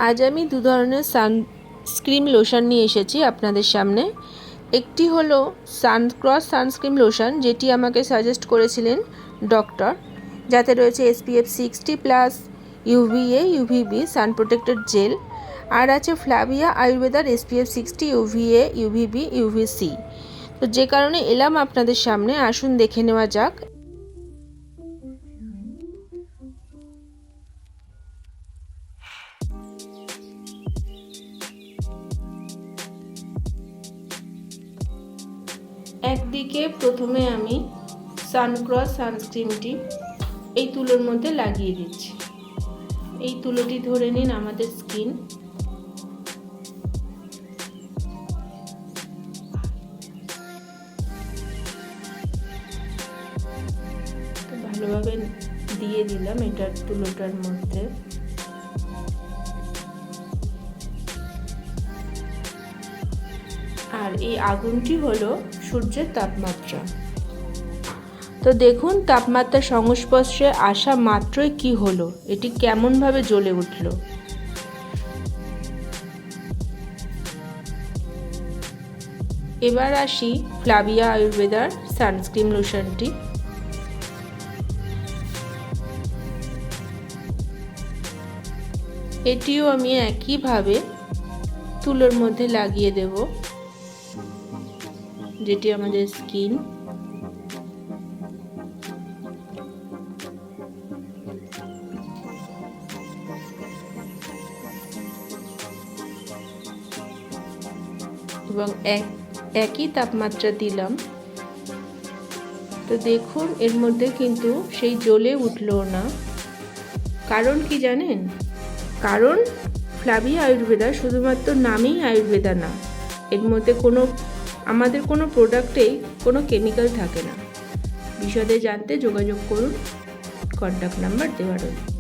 আজ আমি দু ধরনের সানস্ক্রিন লোশন নিয়ে এসেছি আপনাদের সামনে। একটি হলো সানক্রস সানস্ক্রিন লোশন, যেটি আমাকে সাজেস্ট করেছিলেন ডক্টর, যাতে রয়েছে SPF 60+, UVA UVB সান প্রোটেক্টেড জেল। আর আছে Flavia আয়ুর্বেদার SPF 60 UVA UVB UVC। তো যে কারণে এলাম আপনাদের সামনে, আসুন দেখে নেওয়া যাক। একদিকে প্রথমে আমি সানক্রস সানস্ক্রিনটি এই তুলোর মধ্যে লাগিয়ে দিচ্ছি। এই তুলোটি ধরে নিন আমাদের স্কিন। ভালোভাবে দিয়ে দিলাম এটার তুলোটার মধ্যে। আর এই আগুনটি হলো সূর্যের তাপমাত্রা। তো দেখুন তাপমাত্রার সংস্পর্শে আসা মাত্রই কি হলো, এটি কেমনভাবে জ্বলে উঠল। এবার আসি ফ্লাভিয়া আয়ুর্বেদার সানস্ক্রিন লোশনটি। এটিও আমি একইভাবে তুলোর মধ্যে লাগিয়ে দেব, যেটি আমাদের স্কিন। এবং একই তাপমাত্রা দিলাম। তো দেখুন এর মধ্যে কিন্তু সেই জ্বলে উঠলো না। কারণ কি জানেন? কারণ ফ্লাভিয়া আয়ুর্বেদা শুধুমাত্র নামেই আয়ুর্বেদা না, এর মধ্যে আমাদের কোনো প্রোডাক্টেই কোনো কেমিক্যাল থাকে না। বিশদে জানতে যোগাযোগ করুন, কন্ট্যাক্ট নাম্বার দেওয়া রয়েছে।